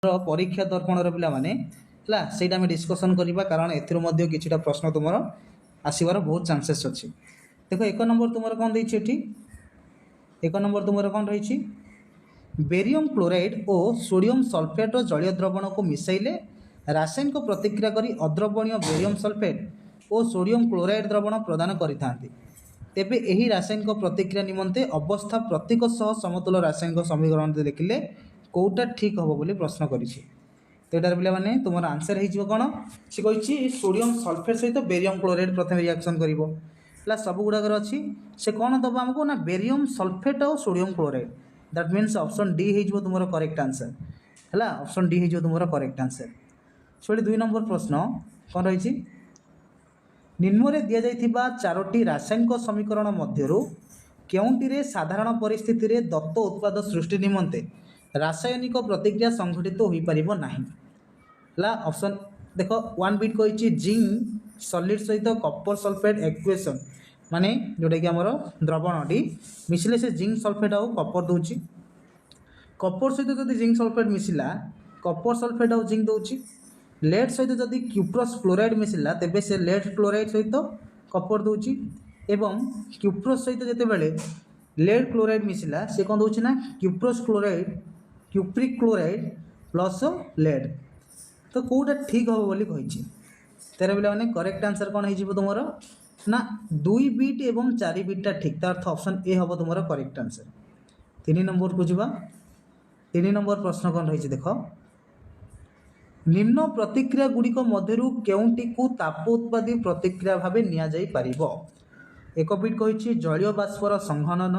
परीक्षा दर्पण पिला माने हला सेटा हम डिस्कशन करबा कारण एथिरो मध्ये किछिटा प्रश्न तुमर आसीबार बहुत चांसेस अछि। देखो एक नंबर तुमर कोन दैछि एठी एक नंबर तुमर कोन रहिछि बेरियम क्लोराइड और सोडियम सल्फेट जलीय द्रवण को मिसाइले रासायनिक प्रतिक्रिया करी अद्रवणीय बेरियम सल्फेट और सोडियम क्लोराइड द्रवण प्रदान करिथांती। तेबे एही रासायनिक प्रतिक्रिया निमंते अवस्था प्रतीक सह समतुल रासायनिक समीकरण देखिले कोटा ठीक हबो बोली प्रश्न करिछि। तो एटार पिला माने तुमर आंसर हे जिवो कोन से कहिछि सोडियम सल्फेट सहित बेरियम क्लोराइड प्रथम रिएक्शन करिवो ला सब गुडाकर अछि से कोन दबा हमको ना बेरियम सल्फेट और sodium chloride that means option D हे जिवो तुमर करेक्ट आंसर हला ऑप्शन डी हे जिवो तुमर करेक्ट आंसर। छोड़ी 2 नंबर प्रश्न कोन रहिछि निम्नरे दिया जाइथिबा चारोटी रासायनिक समीकरण मध्यरु केउंटिरे साधारण परिस्थिति रे दत्त उत्पाद सृष्टि निमंते रासायनिक प्रतिक्रिया संघटित होई परिबो नाही ला ऑप्शन देखो 1 बिट कहिछि जिंक सॉलिड सहित कॉपर सल्फेट एक्वेशन माने जोटा कि हमर द्रवणटी मिसिले से जिंक सल्फेट आउ कॉपर दोछि कॉपर सहित जदि जिंक सल्फेट मिसिला कॉपर सल्फेट आउ जिंक दोछि लेड सहित जदि क्यूप्रस क्लोराइड मिसिला तेबे से लेड क्लोराइड सहित कॉपर दोछि एवं क्यूप्रस सहित जते बेले लेड क्लोराइड मिसिला से कोन दोछि ना cuprous chloride cupric chloride plus lead तो कोटा ठीक हो बोली कहिछि। तेरे पिला माने करेक्ट आंसर कोन हे जिवो तुमरो ना 2 बिट एवं 4 बिटटा ठीक अर्थ ऑप्शन ए हबो तुमरो करेक्ट आंसर। 3 नंबर को जिबा 3 नंबर प्रश्न कोन रहिछि देखो निम्न प्रतिक्रिया गुड़िक मध्यरु केउंटी को ताप उत्पादी प्रतिक्रिया भाबे निया जाई पारिबो। एक बिट कहिछि जलीय बाष्पर संघनन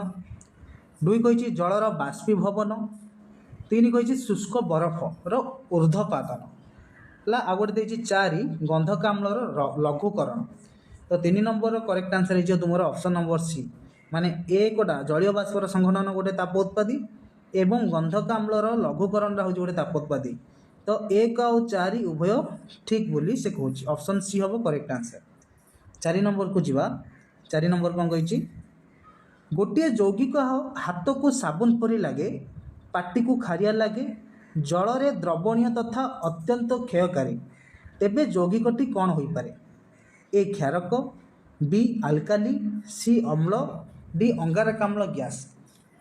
2 कहिछि जलर बाष्पीभवन 3 कहिछि शुष्क बरफ रो ऊर्ध्वपातन ला आगोटे देछि 4 गंधक आम्लर लघुकरण। तो 3 नंबर करेक्ट आंसर हे तुमरो ऑप्शन नंबर सी माने ए कोटा जलीय बाष्पर संघनन गोटे ताप उत्पादी एवं गंधक आम्लर लघुकरण रा हो गोटे ताप उत्पादी तो 1 और 4 उभय ठीक बोली से कहछि ऑप्शन सी हबो करेक्ट आंसर। 4 नंबर को जिबा 4 नंबर कोन कहिछि गोटे यौगिक हाथ को साबुन परी लागे पाटी को खारिया लागे जल रे द्रवणीय तथा अत्यंत क्षयकारी तेबे यौगिकटी कौन होई पारे ए क्षारक बी अल्काली सी अम्ल डी अंगारक अम्ल गैस।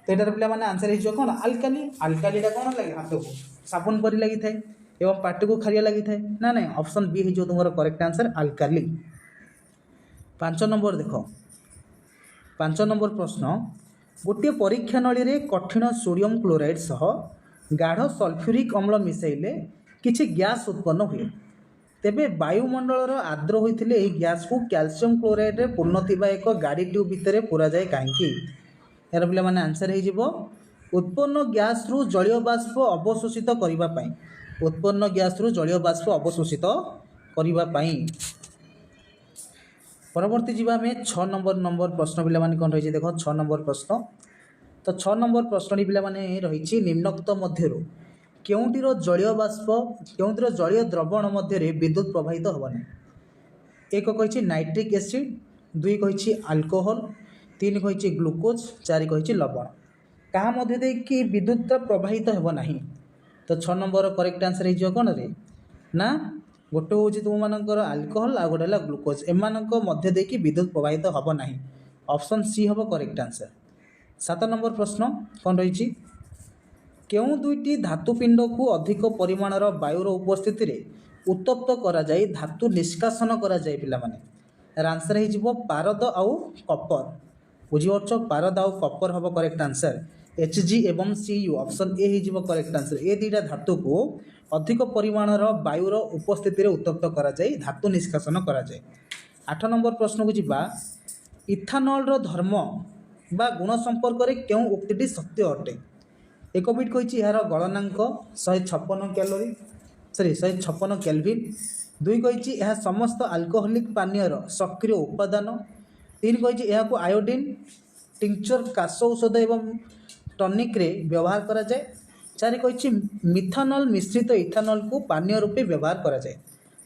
तो एटार पिला माने आंसर हे कोन अल्काली अल्कालीटा कौन लागे हाथ को साबुन परी लगी थाए एवं पाटी को खारिया लगी थाए ना ना ऑप्शन बी हे तुमरो करेक्ट आंसर अल्काली। 5 नंबर देखो 5 नंबर प्रश्न गोटे परीक्षा नली रे कठिन सोडियम क्लोराइड सह गाढ़ सल्फ्यूरिक अम्ल मिसाइले किछि गैस उत्पन्न हुए तेबे वायुमंडल आर्द्र होइथिले एही गैस को कैल्शियम क्लोराइड रे पूर्ण थिबा एक गाड़ी ट्यूब भितरे पूरा जाए काहेकि यार पिला माने आंसर हे जिवो उत्पन्न गैस रु जलीय बाष्प अवशोषित करिबा पई उत्पन्न गैस रु जलीय बाष्प अवशोषित करिबा पई। परवर्ती जीवा में 6 नंबर प्रश्न पिला माने कोन रहिछि देखो 6 नंबर प्रश्न तो 6 नंबर प्रश्न पिला माने रहिछि निम्नोक्त मध्यरु केउंटीर जलीय बाष्प केउंटीर जलीय द्रवण मध्य रे विद्युत प्रवाहित होबने एक कहिछि नाइट्रिक एसिड 2 कहिछि अल्कोहल 3 कहिछि ग्लूकोज 4 कहिछि लवण कहा मध्य दे कि विद्युत प्रवाहित हेबो नाही। तो 6 नंबर करेक्ट आंसर हे जो कोन रे ना गोटे होछि तुम मानकर अल्कोहल आ गोटे ग्लूकोज एमानक मध्य दे कि विद्युत प्रवाहित हेबो नाही ऑप्शन सी हेबो करेक्ट आंसर। 7 नंबर प्रश्न कौन रही केउ दुईटी धातुपिंड को अधिक परिमाणर वायुर उपस्थिति रे उत्तप्त करा जाय धातु निष्कासन करा जाय पिला माने आंसर हे जिवो पारद आउ कपर बुझिवछ पारद आउ कपर हबो करेक्ट आंसर Hg एवं Cu ऑप्शन ए हे जिवो करेक्ट आंसर ए दुईटा धातु को अधिक परिमाणर वायुर उपस्थिति रे उत्तप्त करा जाय धातु निष्कासन करा जाय। 8 नंबर प्रश्न को जिबा इथानॉल रो धर्म बा गुण संपर्क रे केउ उक्तिटी सत्य अटे एक बिट कहिछि यार गलनांक 156 कैलोरी 156 केल्विन 2 कहिछि यह समस्त अल्कोहलिक पानीयर सक्रिय उपादान 3 कहिछि यह को आयोडीन टिंचर काश औषध एवं टॉनिक रे व्यवहार करा जाय 4 कहिछि मिथानॉल मिश्रित इथानॉल को पानीय रूपे व्यवहार करा जाय।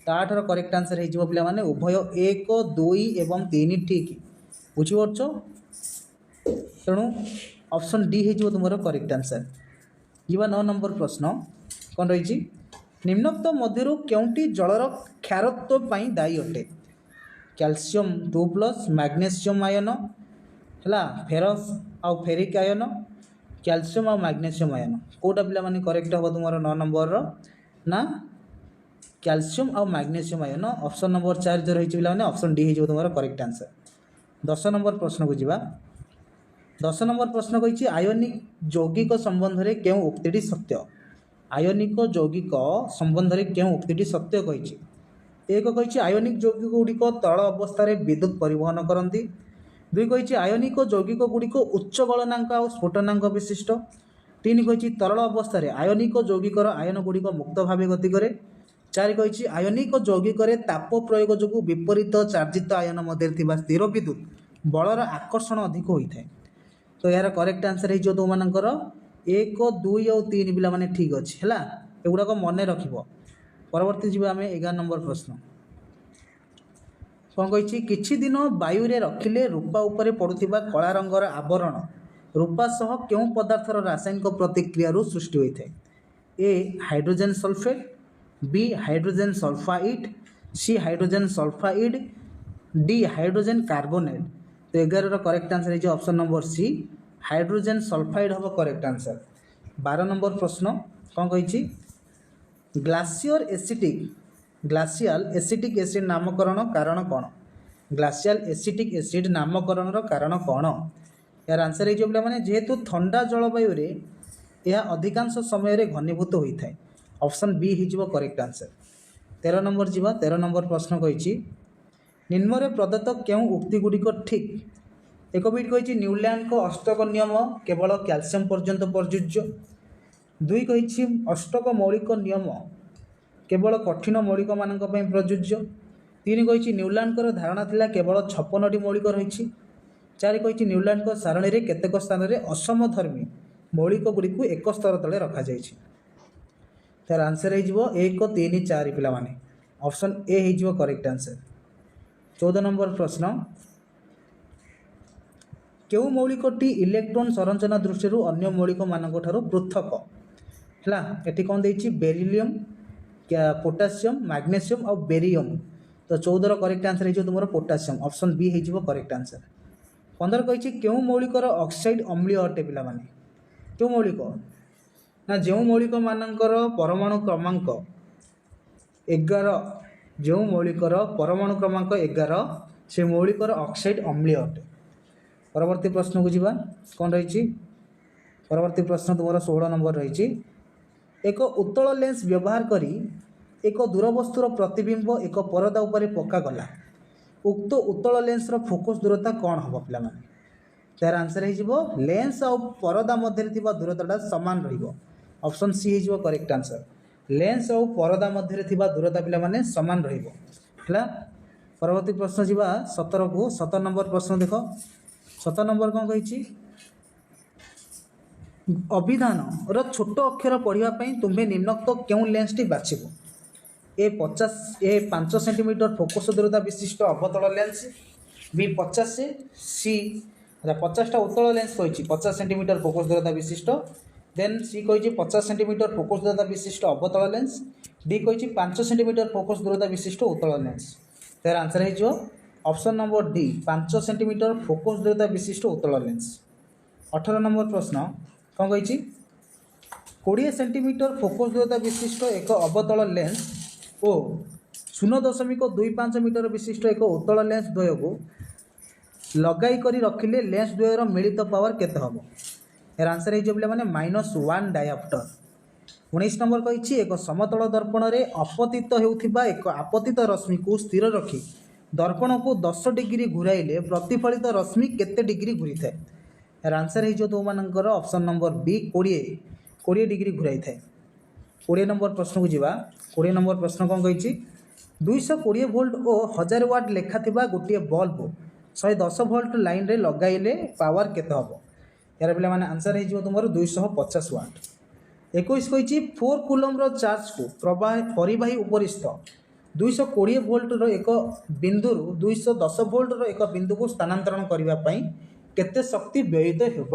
तो 8 रो करेक्ट आंसर हे जिवो पिला माने उभय 1 2 एवं 3 ठीक बुझिवछ तेणु ऑप्शन डी हे जो तुमरो करेक्ट आंसर। जीवा 9 नंबर प्रश्न कौन रही निम्नोक्त मध्य केउंटी जलर क्षारत्व पाई दायी अटे कैल्शियम 2+ मैग्नेशियम आयन है फेरस आउ फेरिक आयन कैल्शियम आउ मैग्नेशियम आयन कौटा पिला माने करेक्ट हम तुम 9 नंबर ना कैल्शियम आउ मैग्नेशियम आयन ऑप्शन नंबर 4 जो रही पिला माने ऑप्शन डी हो तुम करेक्ट आंसर। 10 नंबर प्रश्न को जीवा 10 नंबर प्रश्न कही आयोनिक यौगिक संबंध में क्यों उक्ति सत्य आयोनिक यौगिक संबंध में क्यों उक्ति सत्य कही एक कही आयोनिक यौगिक गुड़िक तरल अवस्था विद्युत परिवहन करती दुई कही आयोनिक यौगिक गुड़िक उच्च गलनांक और स्फोटनांक विशिष्ट तीन कही तरल अवस्था आयोनिक यौगिकर आयन गुड़िक मुक्त भाव गति करे चार कही आयोनिक यौगिक ताप प्रयोग जो विपरीत चार्जित आयन मध्य स्थिर विद्युत बलर आकर्षण अधिक होता है। तो यार करेक्ट आंसर है तुम मानकर 1 2 और 3 पिला माने ठीक अच्छे है एगुड़ाक मन रख परवर्ती जी आम 11 नंबर प्रश्न कौन कही किछि दिन वायु रे रखिले रूपा उपरे पड़ुथिबा कला रंगर आवरण रूपा सह क्यों पदार्थर रासायनिक प्रतिक्रिया सृष्टि होता है A hydrogen sulphate B hydrogen sulphide C hydrogen sulphide D hydrogen carbonate. तो 11 करेक्ट आंसर है option number C hydrogen sulphide हम करेक्ट आंसर। 12 नंबर प्रश्न कौन कही ग्लासियल एसिटिक एसिड नामकरण कारण कौन ग्लासियल एसिटिक एसिड नामकरण कारण कौन यार आंसर है जो मैंने जेहेतु ठंडा जलवायु रे यह अधिकांश समय घनीभूत होता है ऑप्शन बी हो करेक्ट आंसर। 13 नंबर जीवा 13 नंबर प्रश्न कही निम्न प्रदत्त क्यों उक्ति गुड़िक ठीक एक बिट कही न्यूलैंड को अष्टक नियम केवल कैल्शियम पर्यंत प्रযোज्य दुई कही अष्टक मौलिक नियम केवल कठिन मौलिक मान प्रযোज्य तीन कही न्यूलैंड धारणा थिला केवल 56टी मौलिक रही चार कही न्यूलैंड सारणी में केतेक स्थान में असमधर्मी मौलिक गुड़ी एक स्तर तले रखा जाइछि। तार आंसर हो 1 3 4 पिला माने ऑप्शन ए हो करेक्ट आंसर। 14 नंबर प्रश्न क्यों मौलिकटी इलेक्ट्रॉन संरचना दृष्टि अन्य मौलिक मानक ठारू पृथक है ये कौन देछि बेरिलियम पोटासियम मैग्नेशियम और बेरियम। तो 14 करेक्ट आंसर हो तुम पोटासियम ऑप्शन बी हो करेक्ट आंसर। 15 कही क्यों मौलिकर ऑक्साइड अम्लीय अटे पिला माने क्यों मौलिक ना जो मौलिक मानकर परमाणु क्रमांक 11 जो मौलिकर परमाणु क्रमांक 11 से मौलिकर ऑक्साइड अम्लीय अटे। परवर्ती प्रश्न को जीवा कौन रही परवर्ती प्रश्न तुम 16 नंबर रही एक उत्तल लेंस व्यवहार करी एक दूरवस्तुर प्रतिबिंब एक परदा उपरे पकागला उक्त उत्तल लेंस फोकस दूरता कौन हम पिला माने तार आंसर हो लेंस और परदा मध्य दूरता सामान रहिबो ऑप्शन सी हो करेक्ट आंसर लेंस और परदा मध्य दूरता पिला माने सामान रहिबो है। परवर्ती प्रश्न जीवा 17 को 17 नंबर प्रश्न देख 17 नंबर कौन कही अभिधान रो छोट अक्षर पढ़ापी तुम्हें निम्नोक्त क्यों लेंस टी बाछिबो ए 5 सेंटीमीटर फोकस दूरता विशिष्ट अवतल लेंस बी 50 सी 50टा उत्तल लेंस कही 50 सेंटीमीटर फोकस दूरता विशिष्ट देन सी कही 50 सेंटीमीटर फोकस दूरता विशिष्ट अवतल लेंस डी कही 5 सेंटीमीटर फोकस दूरता विशिष्ट उत्तल लेंस। तार आंसर हो option number D 5 centimetre focus दूरता विशिष्ट उत्तल लेंस। 18 नंबर प्रश्न कौन कही 20 सेंटीमीटर फोकस दूरता विशिष्ट एक अवतल लेंस और 0.25 मीटर विशिष्ट एक उत्तल लेंस द्वय को लगाई करी रखिले लेंस द्वयर मिलित पावर केते हम यार आंसर हो मैंने -1 डायाप्टर। 19 नंबर कही एक समतल दर्पण में अपतित होउथिबा एक आपतित रश्मि को स्थिर रखी दर्पण को 10 डिग्री घुराइले प्रतिफलित रश्मि केते डिग्री घूरी थाए यार आंसर हो तुम मानकर ऑप्शन नंबर बी 20 डिग्री घुराई थाए। 20 नंबर प्रश्न को जीवा 20 नंबर प्रश्न कौन कही 220 वोल्ट और 1000 वाट लेखा थिबा गोटे बल्ब 110 वोल्ट लाइन रे लगाइले पावर केते हम यार पे मैंने आंसर हो तुम 250 वाट। 21 कही 4 कूलम चार्ज को प्रवाह परिवाही उपरिस्थ 220 वोल्ट एक बिंदु 210 वोल्ट एक बिंदु को स्थानांतरण करने केते शक्ति व्ययित होब।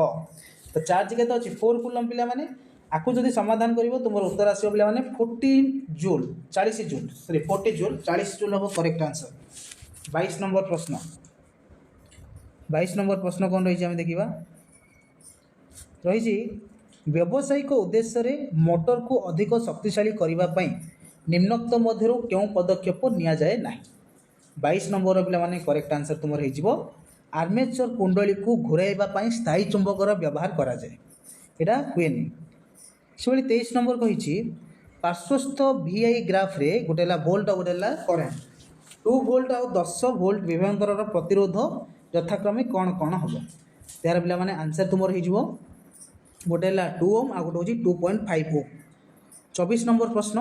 तो चार्ज केते अच्छी 4 कूलम पिला माने आपको जदि समाधान कर तुम उत्तर आसो पे 14 joule 40 joule sorry 40 joule 40 joule हम करेक्ट आंसर। 22 नंबर प्रश्न 22 नंबर प्रश्न कौन रही देखा रही व्यावसायिक उद्देश्य रे मोटर को अधिक शक्तिशाली करने निम्नोक्त मध्य क्यों पदक्षेप नि जाए ना। 22 नंबर पे करेक्ट आंसर तुम हो आर्मेचर कुंडली को घूराइवाई स्थायी चुंबकर व्यवहार करा जाए यहाँ हुए से 23 नंबर कही पार्श्वस्थ VI ग्राफ रे गोटे वोल्ट गोटे करेन्ट 2 वोल्ट और 10 वोल्ट विभयंकर प्रतिरोध यथाक्रमे कौन कौन हम यार पे आंसर तुम हो गोटे 2 ओम आ गोटे हूँ 2.5 ओम। 24 नंबर प्रश्न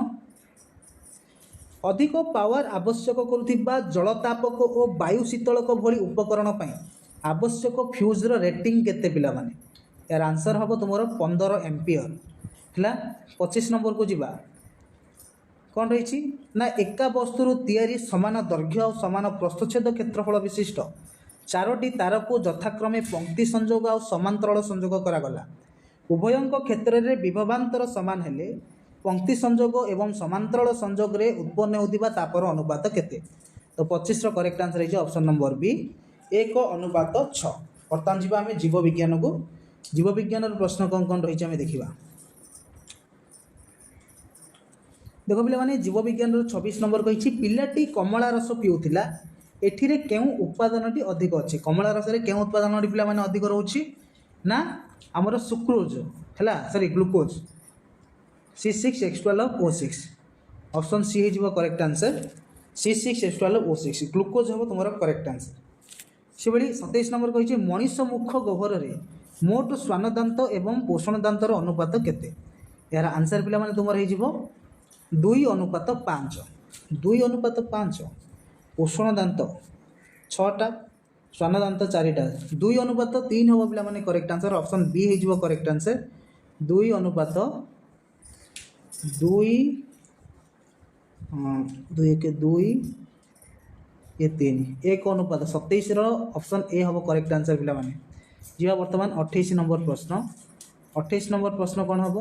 अधिक पावर आवश्यक करुवा जलतापक और वायु शीतलक भली उपकरण आवश्यक फ्यूज्र रेटिंग केते पिला माने यार आंसर हम तुम 15 एम्पियर है। 25 नंबर को जीवा कौन रही ना एका वस्तु तैयारी समान दैर्घ्य और सामान प्रस्थछेद क्षेत्रफल विशिष्ट 4टी तार को यथाक्रमे पंक्ति संजोग और समांतराल संजोग करागला उभयंक क्षेत्र में विभवांतर सामान हेले पंक्ति संजोग एवं समांतराल संजोग रे उत्पन्न होता तापर अनुपात केते। तो 25 करेक्ट आंसर है ऑप्शन नंबर बी 1:6। बर्तमान जी आम जीव विज्ञान को जीव विज्ञान प्रश्न कौन कौन रही देखा देख पे जीव विज्ञान 26 नंबर कही पिलाटी कमला रस पीऊला एठिरे केउ उपादानटी अधिक अच्छे कमला रस रे केउ उत्पादन पिला माने अधिक रोची ना आमर सुक्रोज है sorry glucose C6H12O6 option C हो करेक्ट आंसर C6H12O6 ग्लूकोज हम तुम करेक्ट आंसर। से भाई 27 नंबर कही मनीष मुख गहर में मोट श्वान दांत एवं पोषण दांतर अनुपात केते यार आंसर पिला माने तुम हो 2:5 2:5 पोषण दांत 6टा श्वान दांत 4टा 2:3 हम पिला माने करेक्ट आंसर ऑप्शन बी हो करेक्ट आंसर 2:2 3 1:27 ऑप्शन ए हम करेक्ट आंसर पिला माने जी वर्तमान 28 नंबर प्रश्न 28 नंबर प्रश्न कौन हम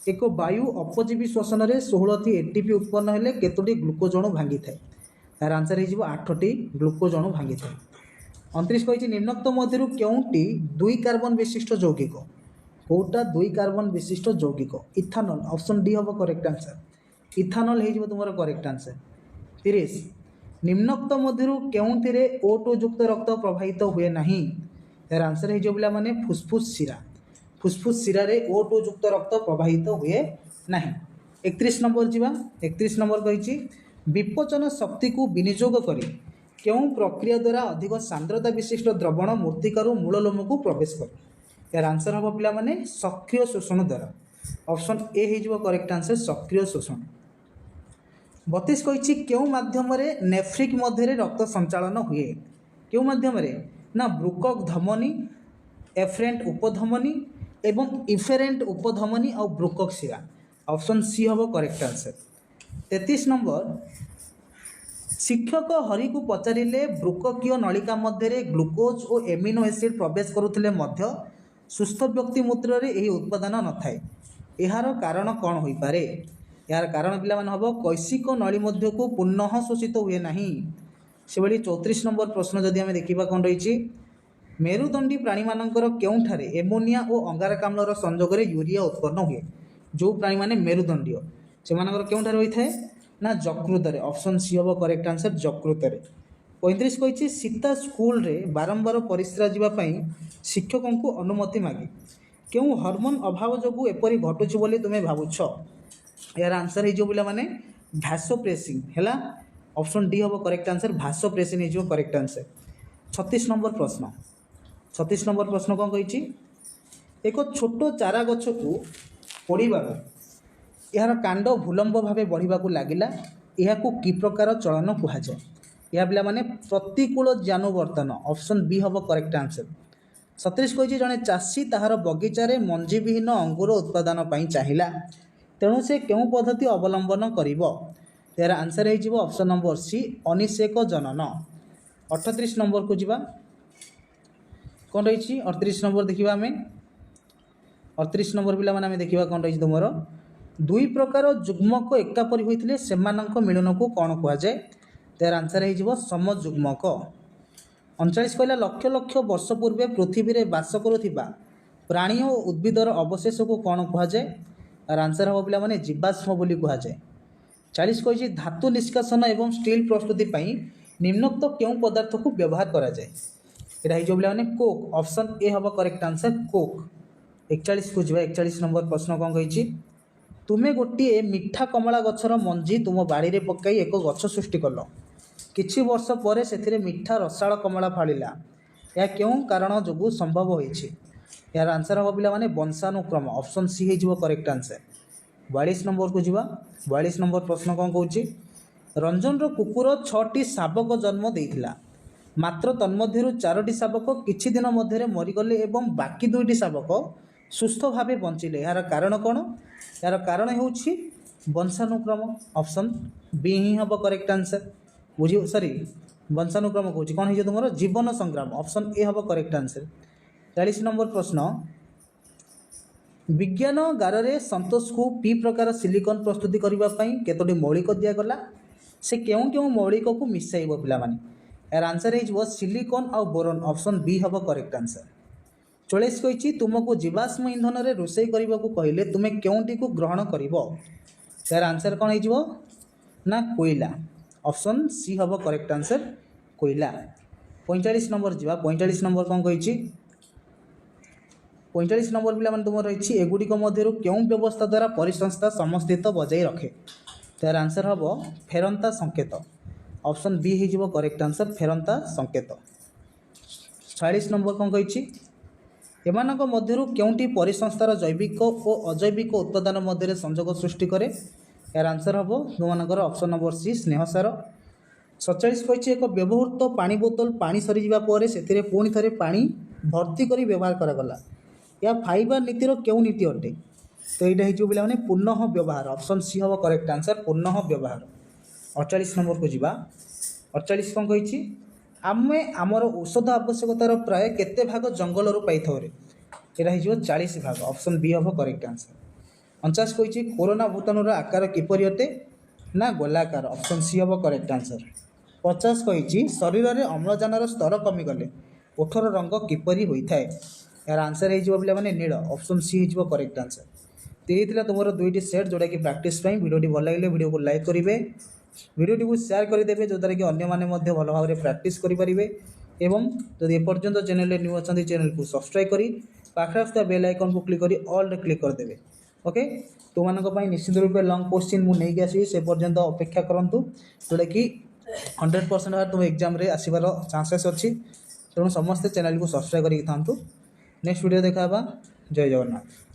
एक वायु अपजीवी श्वसन में 16टी ATP उत्पन्न हेले केतोटी ग्लूकोज अणु भांगी थाए यार आंसर हो 8टी ग्लूकोज अणु भांगी थाए। 29 कही निम्नोक्त मध्य क्योंटी 2 कार्बन विशिष्ट यौगिक कौटा 2 कार्बन विशिष्ट यौगिक इथानल ऑप्शन डी हम करेक्ट आंसर इथानल हो तुम करेक्ट आंसर। 30 निम्नोक्त मध्य क्योंथिरे O2 युक्त रक्त प्रवाहित हुए नहीं यार आंसर हो पे फुस्फुस शिरा फुस्फुस शिरा रे O2 युक्त रक्त प्रवाहित हुए नहीं। 31 नंबर जीवा 31 नंबर कही विपचन शक्ति को विनियोग करी क्यों प्रक्रिया द्वारा अधिक सांद्रता विशिष्ट द्रवण मूर्तिकारु मूल लोम को प्रवेश कर यार आंसर हम पिला माने सक्रिय शोषण द्वारा ऑप्शन ए हो करेक्ट आंसर सक्रिय शोषण। 32 कही क्यों माध्यम नेफ्रिक मध्य रक्त संचालन हुए क्यों माध्यम ना ब्रुकक धमनी एफरेंट उपधमनी एवं इफेरेंट उपधमनी और ब्रुकक शिरा ऑप्शन सी हम करेक्ट आंसर। 33 नंबर शिक्षक हरि को पचारे ब्रुककीय नलिका मध्य ग्लूकोज और एमिनो एसिड प्रवेश करुले सुस्थ व्यक्ति मूत्र में यही उत्पादन न थाए यार कारण कौन हो पारे यार कारण पिला हम कैसिक नली मध्य को पुनः शोषित हुए ना से भाई 34 नंबर प्रश्न जदि आम देखा कौन रही मेरुदंडी प्राणी मानकर केउठारे एमोनिया और अंगारकाम्लर संजोग यूरिया उत्पन्न हुए जो प्राणी माने मेरुदंडीय से केउठारे होता है ना यकृत ऑप्शन सी हम करेक्ट आंसर यकृत। 35 कही सीता स्कूल रे बारंबार परिस्रा जावाई शिक्षकों को अनुमति मागे क्यों हार्मोन अभाव जो एपरी घटुची बोली तुम्हें भावुछ यार आंसर हो पे माने भासोप्रेसिन है ऑप्शन डी हम करेक्ट आंसर भासोप्रेसिन हो करेक्ट आंसर। 36 नंबर प्रश्न 36 नंबर प्रश्न कौन कही एक छोट चारा गछ को पड़ार यार कांड भूलंब भाव बढ़ा लगिला यह कि प्रकार चलन कहुए यह पे मैंने प्रतिकूल जानुवर्तन ऑप्शन बी हम करेक्ट आंसर। 37 कही जड़े चाषी ताहार बगीचारे मंजी विहीन अंगूर उत्पादन चाहिला तेणु से क्यों पद्धति अवलंबन करिब यार आंसर हो ऑप्शन नंबर सी अनिषेक जनन। 38 नंबर को जीवा कौन रही 38 नंबर देखा आम 38 नंबर पिला माने आमे देखिबा कोन रही तुमरो दुई प्रकार जुग्मक एकापरि होइथिले सेमानक मिलनकू कोन कुआ जाय तार आंसर हे जिवो समजुग्मक 39 कहला लक्ष लक्ष वर्ष पूर्वे पृथ्वी रे बास करुथिबा प्राणी और उद्भिदर अवशेष को कौन कहुए तार आंसर हम पिला माने जीवाश्म बोली कहुए 40 कही धातु निष्कासन एवं स्टील प्रस्तुति ପାଇଁ निम्नोक्त क्यों पदार्थ को व्यवहार करा जाए एटा हे जो पिला माने कोक ऑप्शन ए हबो करेक्ट आंसर कोक 41 को जीवा 41 नंबर प्रश्न कौन कही तुमे गोटे मिठा कमला गछर मंजी तुम बाड़ी रे पकाई एक गछ सृष्टि कल किछि वर्ष पर से मिठा रसाल कमला फाड़ा यह क्यों कारण जो संभव होइछि यार आंसर हम पिला माने वंशानुक्रम ऑप्शन सी हो करेक्ट आंसर 42 नंबर को जीवा 42 नंबर प्रश्न कौन कह रंजन कुकुर 6टी शावक जन्म देइथिला मात्र तन्मध्यरु 4टी शावक किछि दिन मध्य मरीगले एवं बाकी 2टी शावक सुस्थ भाव बंचिले यार कारण कौन यार कारण होउछि वंशानुक्रम ऑप्शन बी ही हम करेक्ट आंसर बुझी सॉरी वंशानुक्रम कहूँ कौन है तुम जीवन संग्राम ऑप्शन ए हम करेक्ट आंसर 40 नंबर प्रश्न विज्ञान गार संतोष को पी प्रकार सिलिकन प्रस्तुति करने केतोटी मौलिक दिगला से क्यों क्यों मौलिक को मिसाइब पिला माने यार आंसर हो सिलिकन आउ बोरन ऑप्शन बी हम करेक्ट आंसर 44 कही तुमको जीवाश्म इंधन में रोषे करने को कहले तुम्हें क्योंटी को ग्रहण कर यार आंसर कौन हो ना कोयला ऑप्शन सी हम करेक्ट आंसर कोयला 45 नंबर जीवा 45 नंबर कौन कही 45 नंबर पिला तुम रही एगुड़िक मध्य क्यों व्यवस्था द्वारा परिसंस्था समस्थित बजाय रखे तार आंसर हम फेरंता संकेत ऑप्शन बी हो करेक्ट आंसर फेरंता संकेत 46 नंबर कौन कही एमानक मध्यरु क्योंटी परिसंस्थार जैविक और अजैविक उत्पादन मध्य संजोग सृष्टि करे यार आंसर हम तुमर ऑप्शन नंबर सी स्नेहसार 47 कही एक व्यवहृत पानी बोतल पानी सरीजा से पुणी थे पानी भर्ती कर व्यवहार करागला या फाइबर नीतिर क्यों नीति अटे तो यहाँ हो पे पुनः व्यवहार ऑप्शन सी हम करेक्ट आंसर पुनः व्यवहार 48 नंबर को जीवा 48 कौन कही आमे आमर औषध आवश्यकतार प्राय केते भाग जंगल पाई यहाँ हो 40 भाग ऑप्शन बी हम करेक्ट आंसर 49 कही कोरोना भूताणुर आकार किपरि अटे ना गोलाकार ऑप्शन सी हम करेक्ट आंसर 50 कही शरीर में अम्लजान स्तर कमिगले ओठर रंग किपरि होता है यार आंसर हो पे नील ऑप्शन सी हो करेक्ट आंसर तो ये तुम दुईटी सेट जोटा कि प्रैक्टिस वीडियो भल लगे वीडियो को लाइक करेंगे वीडियो को शेयर करदे जो द्वारा कि अन्य माने भल भाव में प्रैक्टिस करेंगे एवं जदि एपर्यंत चैनल न्यू अच्छा चैनल को सब्सक्राइब करी पाखे आसुवा बेल आइकन को क्लिक करी ऑल क्लिक करदे ओके तुम निश्चित रूप लॉन्ग क्वेश्चन मुझे आसवि से पर्यंत अपेक्षा करूँ जोटा कि 100% तुम एग्जाम रे आसबार चांसेस अच्छी तेणु समस्ते चैनल को सब्सक्राइब करके था नेक्स्ट वीडियो देखा जय जगन्नाथ।